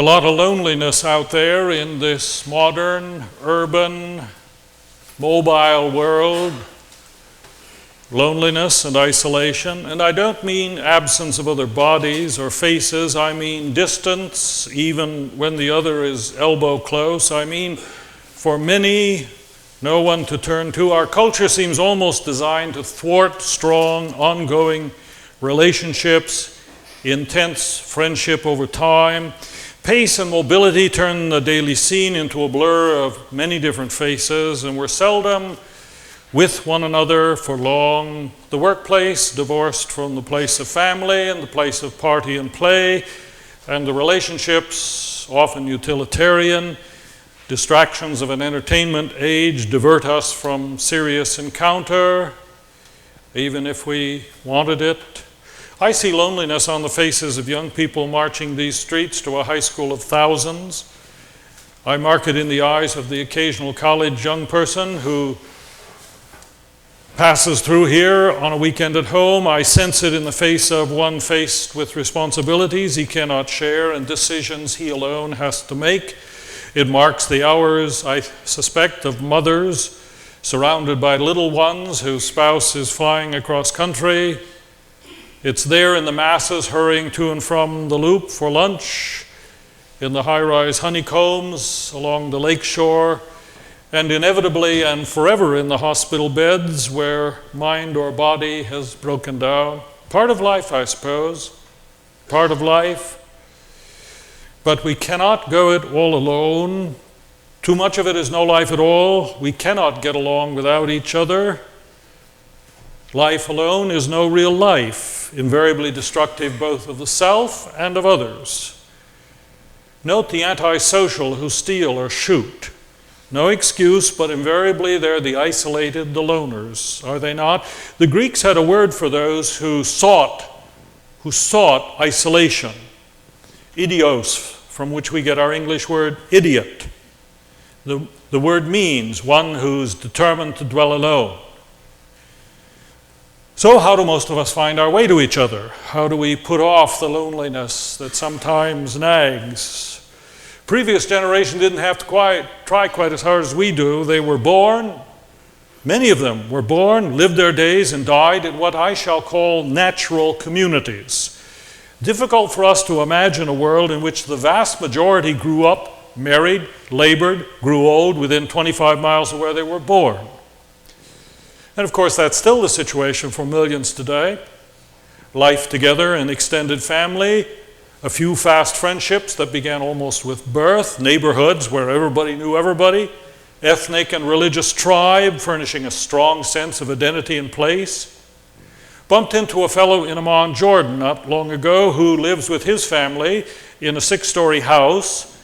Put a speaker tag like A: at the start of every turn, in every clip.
A: A lot of loneliness out there in this modern, urban, mobile world. Loneliness and isolation. And I don't mean absence of other bodies or faces. I mean distance, even when the other is elbow close. I mean, for many, no one to turn to. Our culture seems almost designed to thwart strong, ongoing relationships, intense friendship over time. Pace and mobility turn the daily scene into a blur of many different faces, and we're seldom with one another for long. The workplace divorced from the place of family and the place of party and play, and the relationships, often utilitarian, distractions of an entertainment age divert us from serious encounter, even if we wanted it. I see loneliness on the faces of young people marching these streets to a high school of thousands. I mark it in the eyes of the occasional college young person who passes through here on a weekend at home. I sense it in the face of one faced with responsibilities he cannot share and decisions he alone has to make. It marks the hours, I suspect, of mothers surrounded by little ones whose spouse is flying across country. It's there in the masses hurrying to and from the Loop for lunch, in the high-rise honeycombs along the lakeshore, and inevitably and forever in the hospital beds where mind or body has broken down. Part of life, I suppose. Part of life. But we cannot go it all alone. Too much of it is no life at all. We cannot get along without each other. Life alone is no real life, invariably destructive both of the self and of others. Note the antisocial who steal or shoot. No excuse, but invariably they're the isolated, the loners, are they not? The Greeks had a word for those who sought isolation. Idios, from which we get our English word idiot. The word means one who's determined to dwell alone. So how do most of us find our way to each other? How do we put off the loneliness that sometimes nags? Previous generation didn't have to try quite as hard as we do. They were born, many of them were born, lived their days, and died in what I shall call natural communities. Difficult for us to imagine a world in which the vast majority grew up, married, labored, grew old within 25 miles of where they were born. And of course, that's still the situation for millions today. Life together in extended family, a few fast friendships that began almost with birth, neighborhoods where everybody knew everybody, ethnic and religious tribe furnishing a strong sense of identity and place. Bumped into a fellow in Amman, Jordan, not long ago who lives with his family in a 6-story house.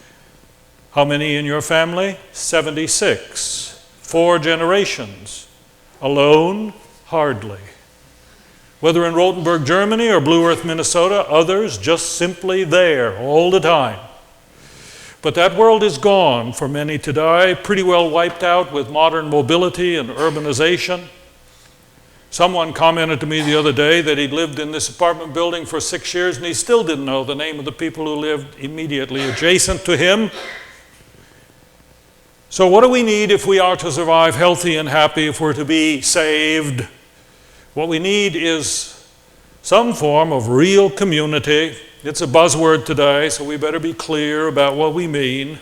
A: How many in your family? 76. 4 generations. Alone? Hardly. Whether in Rotenburg, Germany or Blue Earth, Minnesota, others just simply there all the time. But that world is gone for many today, pretty well wiped out with modern mobility and urbanization. Someone commented to me the other day that he'd lived in this apartment building for 6 years and he still didn't know the name of the people who lived immediately adjacent to him. So what do we need if we are to survive healthy and happy, if we're to be saved? What we need is some form of real community. It's a buzzword today, so we better be clear about what we mean.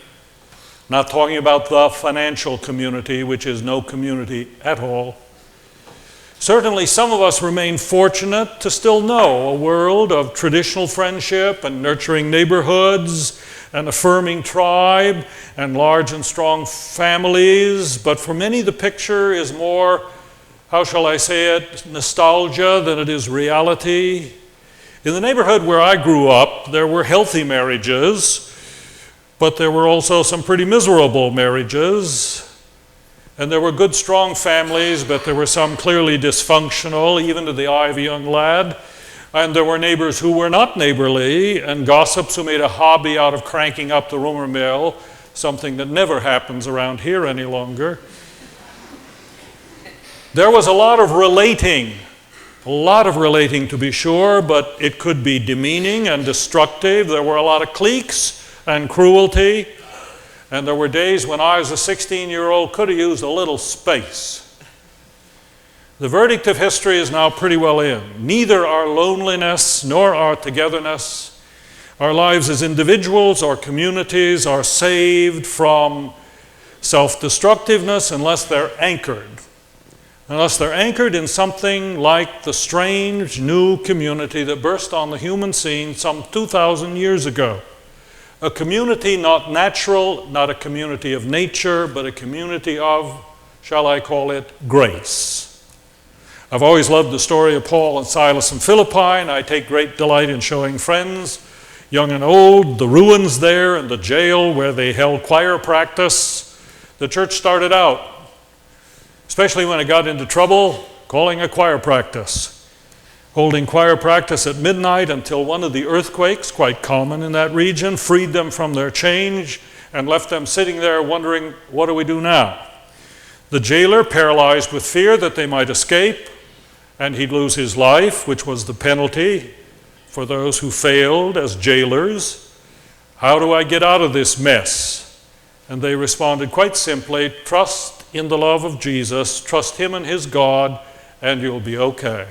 A: Not talking about the financial community, which is no community at all. Certainly some of us remain fortunate to still know a world of traditional friendship and nurturing neighborhoods, an affirming tribe, and large and strong families. But for many, the picture is more, how shall I say it, nostalgia than it is reality. In the neighborhood where I grew up, there were healthy marriages, but there were also some pretty miserable marriages. And there were good, strong families, but there were some clearly dysfunctional, even to the eye of a young lad. And there were neighbors who were not neighborly, and gossips who made a hobby out of cranking up the rumor mill, something that never happens around here any longer. There was a lot of relating to be sure, but it could be demeaning and destructive. There were a lot of cliques, and cruelty. And there were days when I, as a 16-year-old, could have used a little space. The verdict of history is now pretty well in. Neither our loneliness nor our togetherness, our lives as individuals or communities, are saved from self-destructiveness unless they're anchored. Unless they're anchored in something like the strange new community that burst on the human scene some 2,000 years ago. A community not natural, not a community of nature, but a community of, shall I call it, grace. I've always loved the story of Paul and Silas in Philippi, and I take great delight in showing friends, young and old, the ruins there and the jail where they held choir practice. The church started out, especially when it got into trouble, calling a choir practice. Holding choir practice at midnight until one of the earthquakes, quite common in that region, freed them from their chains and left them sitting there wondering, what do we do now? The jailer, paralyzed with fear that they might escape and he'd lose his life, which was the penalty for those who failed as jailers. How do I get out of this mess? And they responded quite simply, trust in the love of Jesus, trust him and his God, and you'll be okay.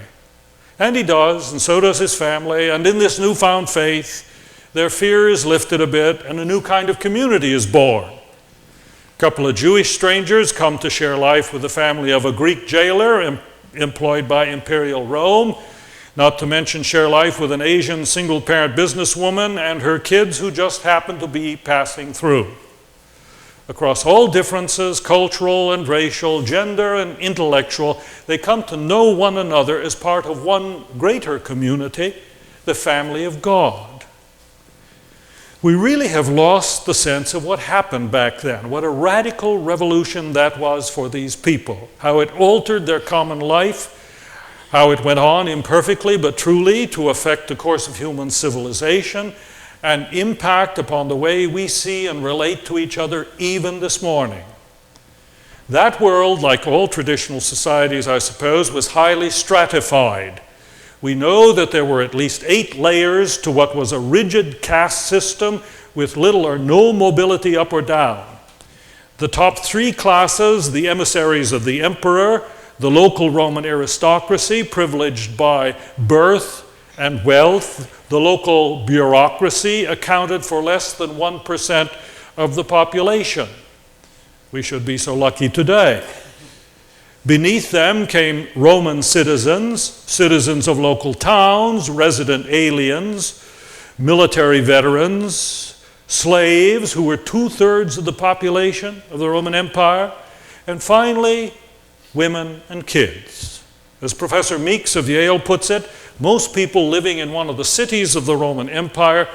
A: And he does, and so does his family, and in this newfound faith, their fear is lifted a bit, and a new kind of community is born. A couple of Jewish strangers come to share life with the family of a Greek jailer employed by Imperial Rome, not to mention share life with an Asian single-parent businesswoman and her kids who just happen to be passing through. Across all differences, cultural and racial, gender and intellectual, they come to know one another as part of one greater community, the family of God. We really have lost the sense of what happened back then, what a radical revolution that was for these people, how it altered their common life, how it went on imperfectly but truly to affect the course of human civilization, and impact upon the way we see and relate to each other even this morning. That world, like all traditional societies, I suppose, was highly stratified. We know that there were at least 8 layers to what was a rigid caste system with little or no mobility up or down. The top 3 classes, the emissaries of the emperor, the local Roman aristocracy, privileged by birth and wealth, the local bureaucracy, accounted for less than 1% of the population. We should be so lucky today. Beneath them came Roman citizens, citizens of local towns, resident aliens, military veterans, slaves who were 2/3 of the population of the Roman Empire, and finally, women and kids. As Professor Meeks of Yale puts it, most people living in one of the cities of the Roman Empire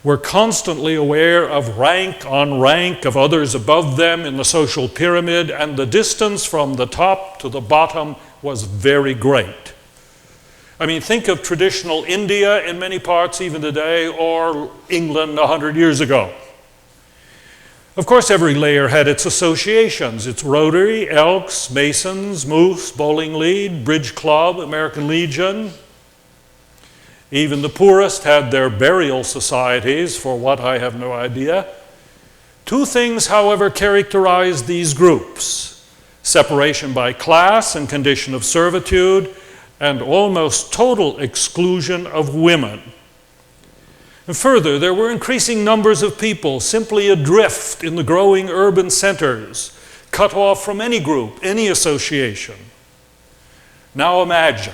A: were constantly aware of rank on rank of others above them in the social pyramid, and the distance from the top to the bottom was very great. I mean, think of traditional India in many parts even today, or England 100 years ago. Of course, every layer had its associations. Its Rotary, Elks, Masons, Moose, Bowling League, Bridge Club, American Legion. Even the poorest had their burial societies, for what I have no idea. 2 things, however, characterized these groups: separation by class and condition of servitude, and almost total exclusion of women. And further, there were increasing numbers of people simply adrift in the growing urban centers, cut off from any group, any association. Now imagine,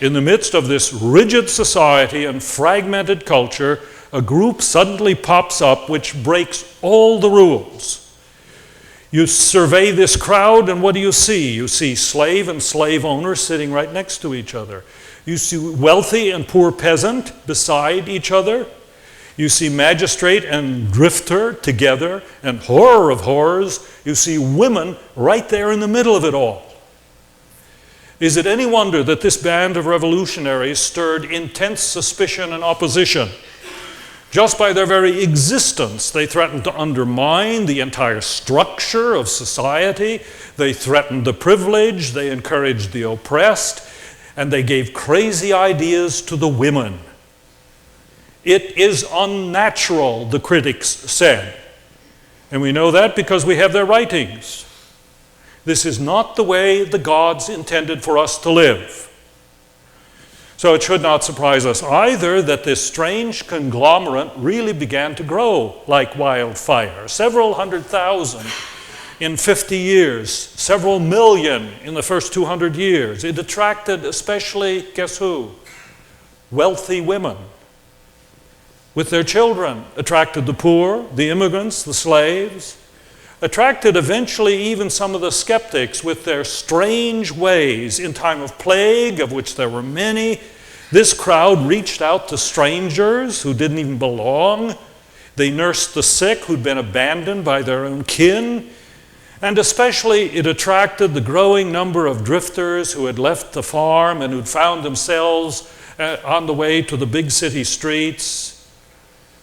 A: in the midst of this rigid society and fragmented culture, a group suddenly pops up which breaks all the rules. You survey this crowd, and what do you see? You see slave and slave owner sitting right next to each other. You see wealthy and poor peasant beside each other. You see magistrate and drifter together, and horror of horrors, you see women right there in the middle of it all. Is it any wonder that this band of revolutionaries stirred intense suspicion and opposition? Just by their very existence, they threatened to undermine the entire structure of society. They threatened the privileged, they encouraged the oppressed, and they gave crazy ideas to the women. It is unnatural, the critics said. And we know that because we have their writings. This is not the way the gods intended for us to live. So it should not surprise us either that this strange conglomerate really began to grow like wildfire. Several 100,000 in 50 years, several million in the first 200 years. It attracted especially, guess who? Wealthy women with their children. Attracted the poor, the immigrants, the slaves. Attracted eventually even some of the skeptics with their strange ways. In time of plague, of which there were many, this crowd reached out to strangers who didn't even belong. They nursed the sick who'd been abandoned by their own kin. And especially it attracted the growing number of drifters who had left the farm and who'd found themselves on the way to the big city streets.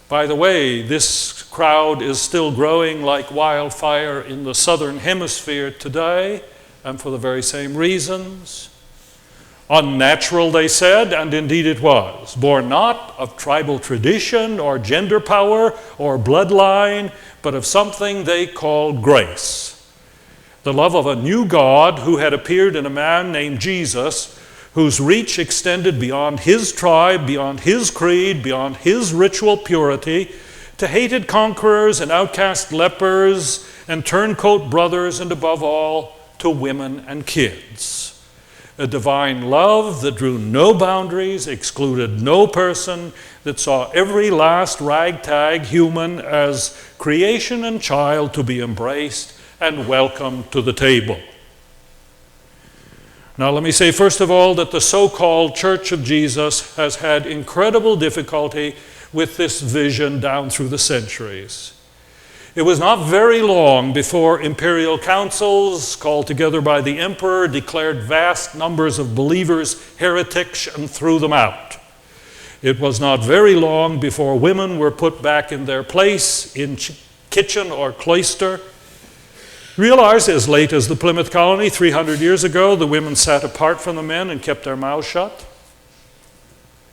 A: By the way, this crowd is still growing like wildfire in the southern hemisphere today, and for the very same reasons. Unnatural, they said, and indeed it was. Born not of tribal tradition or gender power or bloodline, but of something they called grace. The love of a new God who had appeared in a man named Jesus, whose reach extended beyond his tribe, beyond his creed, beyond his ritual purity, to hated conquerors and outcast lepers and turncoat brothers, and above all, to women and kids. A divine love that drew no boundaries, excluded no person, that saw every last ragtag human as creation and child to be embraced and welcomed to the table. Now let me say first of all that the so-called Church of Jesus has had incredible difficulty with this vision down through the centuries. It was not very long before imperial councils called together by the emperor declared vast numbers of believers heretics and threw them out. It was not very long before women were put back in their place in kitchen or cloister. Realize, as late as the Plymouth Colony 300 years ago, the women sat apart from the men and kept their mouths shut.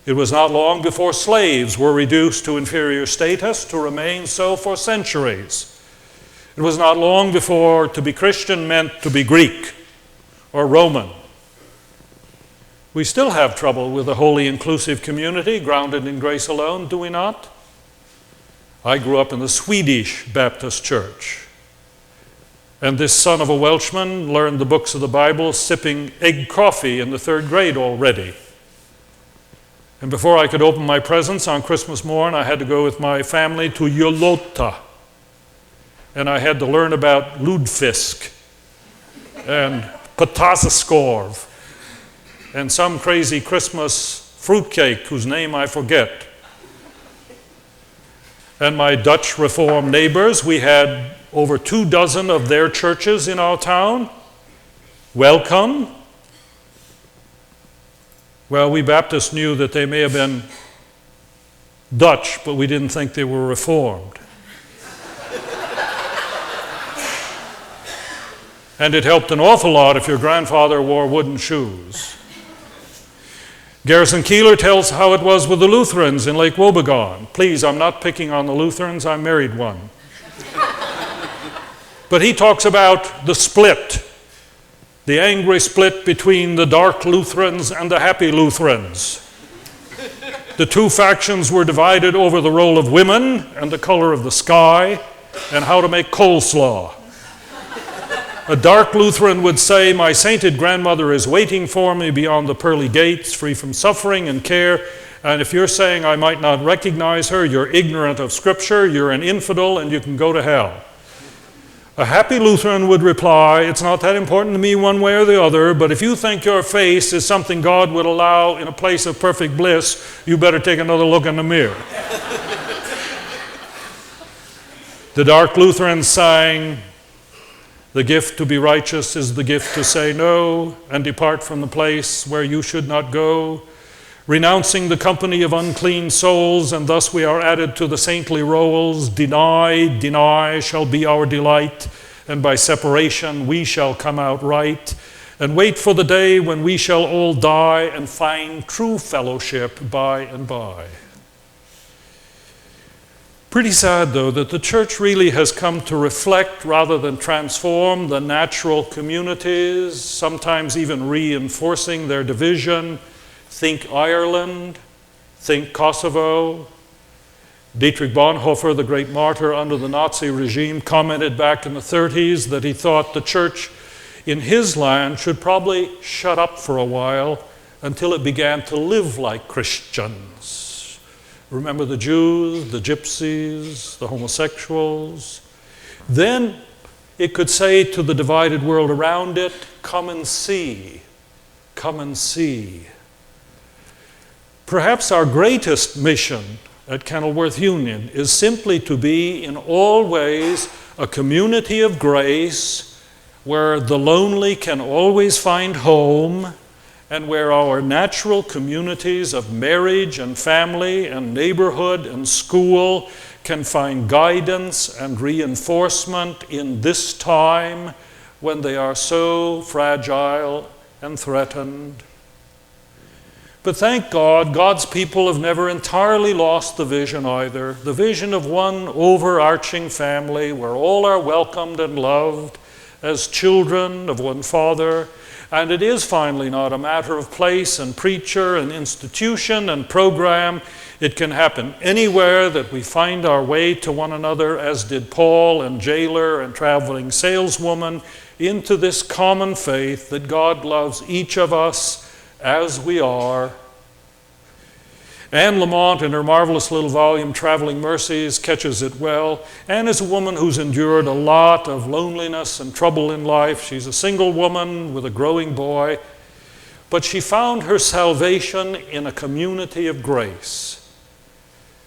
A: It was not long before slaves were reduced to inferior status to remain so for centuries. It was not long before to be Christian meant to be Greek or Roman. We still have trouble with a wholly inclusive community grounded in grace alone, do we not? I grew up in the Swedish Baptist Church. And this son of a Welshman learned the books of the Bible sipping egg coffee in the 3rd grade already. And before I could open my presents on Christmas morn, I had to go with my family to Jolota. And I had to learn about Ludfisk and Potasiskorv and some crazy Christmas fruitcake whose name I forget. And my Dutch Reformed neighbors, we had over 24 of their churches in our town. Welcome. Well, we Baptists knew that they may have been Dutch, but we didn't think they were Reformed. And it helped an awful lot if your grandfather wore wooden shoes. Garrison Keillor tells how it was with the Lutherans in Lake Wobegon. Please, I'm not picking on the Lutherans, I married one. But he talks about the split, the angry split between the dark Lutherans and the happy Lutherans. The two factions were divided over the role of women and the color of the sky and how to make coleslaw. A dark Lutheran would say, "My sainted grandmother is waiting for me beyond the pearly gates, free from suffering and care, and if you're saying I might not recognize her, you're ignorant of Scripture, you're an infidel, and you can go to hell." A happy Lutheran would reply, "It's not that important to me one way or the other, but if you think your face is something God would allow in a place of perfect bliss, you better take another look in the mirror." The dark Lutherans sang, "The gift to be righteous is the gift to say no and depart from the place where you should not go, renouncing the company of unclean souls, and thus we are added to the saintly rolls. Deny, deny shall be our delight, and by separation we shall come out right, and wait for the day when we shall all die and find true fellowship by and by." Pretty sad, though, that the church really has come to reflect rather than transform the natural communities, sometimes even reinforcing their division. Think Ireland, think Kosovo. Dietrich Bonhoeffer, the great martyr under the Nazi regime, commented back in the 30s that he thought the church in his land should probably shut up for a while until it began to live like Christians. Remember the Jews, the gypsies, the homosexuals. Then it could say to the divided world around it, come and see, come and see. Perhaps our greatest mission at Kenilworth Union is simply to be in all ways a community of grace where the lonely can always find home, and where our natural communities of marriage and family and neighborhood and school can find guidance and reinforcement in this time when they are so fragile and threatened. But thank God, God's people have never entirely lost the vision either, the vision of one overarching family where all are welcomed and loved as children of one Father. And it is finally not a matter of place and preacher and institution and program. It can happen anywhere that we find our way to one another, as did Paul and jailer and traveling saleswoman, into this common faith that God loves each of us as we are. Anne Lamont, in her marvelous little volume, Traveling Mercies, catches it well. Anne is a woman who's endured a lot of loneliness and trouble in life. She's a single woman with a growing boy. But she found her salvation in a community of grace.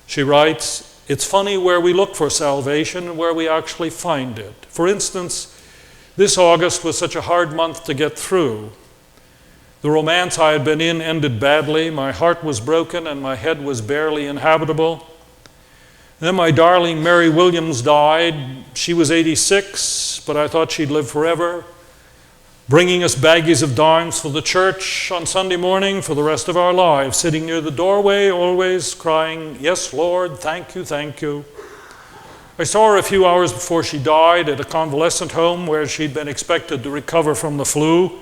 A: She writes, it's funny where we look for salvation and where we actually find it. For instance, this August was such a hard month to get through. The romance I had been in ended badly. My heart was broken and my head was barely inhabitable. Then my darling Mary Williams died. She was 86, but I thought she'd live forever, bringing us baggies of dimes for the church on Sunday morning for the rest of our lives, sitting near the doorway, always crying, yes, Lord, thank you, thank you. I saw her a few hours before she died at a convalescent home where she'd been expected to recover from the flu.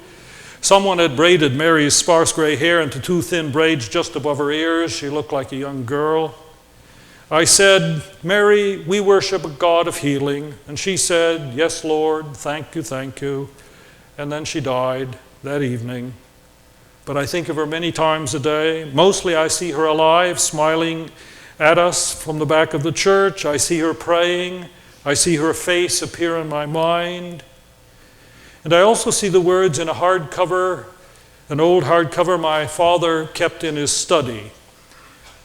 A: Someone had braided Mary's sparse gray hair into two thin braids just above her ears. She looked like a young girl. I said, Mary, we worship a God of healing. And she said, yes, Lord, thank you, thank you. And then she died that evening. But I think of her many times a day. Mostly I see her alive, smiling at us from the back of the church. I see her praying. I see her face appear in my mind. And I also see the words in a hardcover, an old hardcover my father kept in his study.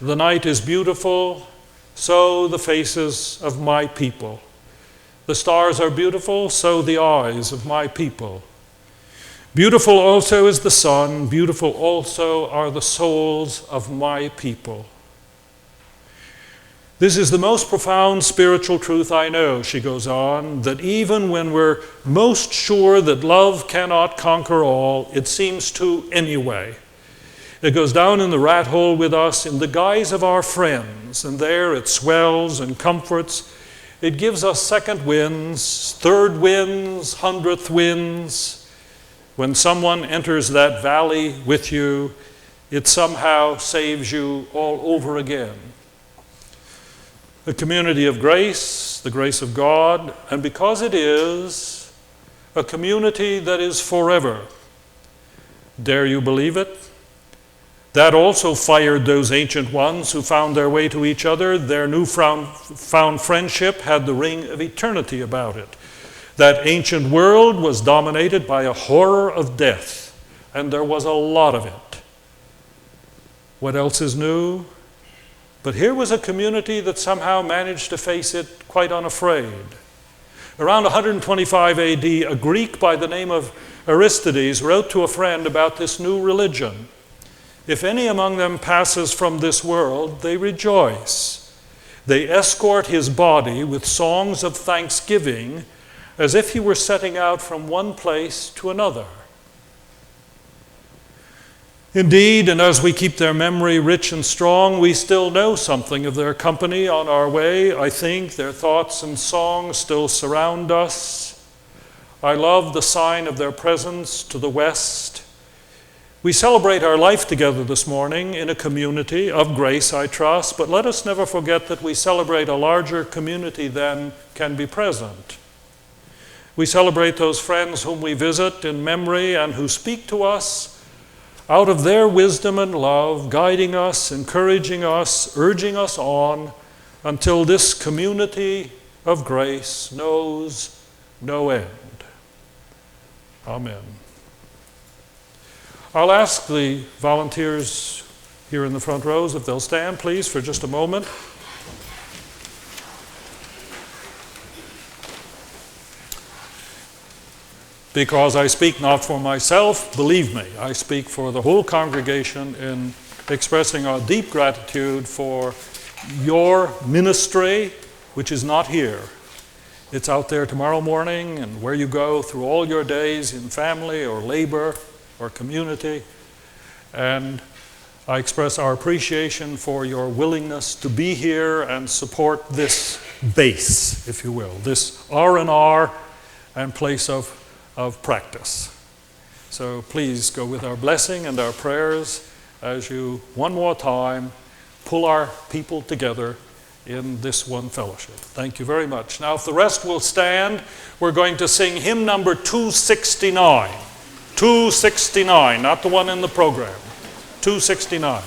A: The night is beautiful, so the faces of my people. The stars are beautiful, so the eyes of my people. Beautiful also is the sun, beautiful also are the souls of my people. This is the most profound spiritual truth I know, she goes on, that even when we're most sure that love cannot conquer all, it seems to anyway. It goes down in the rat hole with us in the guise of our friends, and there it swells and comforts. It gives us second winds, third winds, 100th winds. When someone enters that valley with you, it somehow saves you all over again. A community of grace, the grace of God, and because it is, a community that is forever. Dare you believe it? That also fired those ancient ones who found their way to each other. Their newfound friendship had the ring of eternity about it. That ancient world was dominated by a horror of death, and there was a lot of it. What else is new? But here was a community that somehow managed to face it quite unafraid. Around 125 AD, a Greek by the name of Aristides wrote to a friend about this new religion. If any among them passes from this world, they rejoice. They escort his body with songs of thanksgiving as if he were setting out from one place to another. Indeed, and as we keep their memory rich and strong, we still know something of their company on our way. I think their thoughts and songs still surround us. I love the sign of their presence to the west. We celebrate our life together this morning in a community of grace, I trust, but let us never forget that we celebrate a larger community than can be present. We celebrate those friends whom we visit in memory and who speak to us out of their wisdom and love, guiding us, encouraging us, urging us on until this community of grace knows no end. Amen. I'll ask the volunteers here in the front rows if they'll stand, please, for just a moment. Because I speak not for myself, believe me, I speak for the whole congregation in expressing our deep gratitude for your ministry, which is not here. It's out there tomorrow morning and where you go through all your days in family or labor or community. And I express our appreciation for your willingness to be here and support this base, if you will, this R&R and place of practice. So please go with our blessing and our prayers as you, one more time, pull our people together in this one fellowship. Thank you very much. Now, if the rest will stand, we're going to sing hymn number 269. 269, not the one in the program. 269.